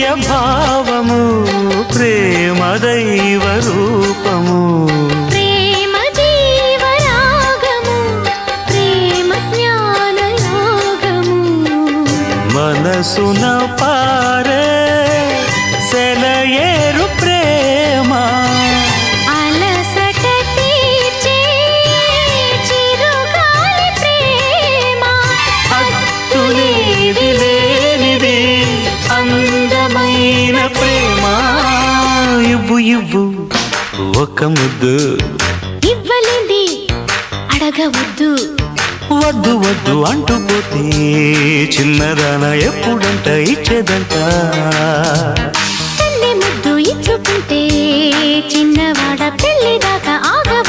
అనసూయ భావము ప్రేమ దైవ రూపము ప్రేమ జీవరాగము ప్రేమ జ్ఞాన యోగము మనసున పారే సెలయేరు ప్రేమ అలసట తీర్చే చిరుగాలి ప్రేమ హద్దులేది లేనిది అందమైన ప్రేమ ఇవ్వు ఇవ్వు ఒక ముద్దు ఇవ్వలేంది అడగవద్దు వద్దు వద్దు అంటూ పోతే చిన్నదాన ఎప్పుడంట ఇచ్చేదంట తల్లి ముద్దు ఇచ్చుకుంటే చిన్నవాడ పెళ్లి దాకా ఆగవంట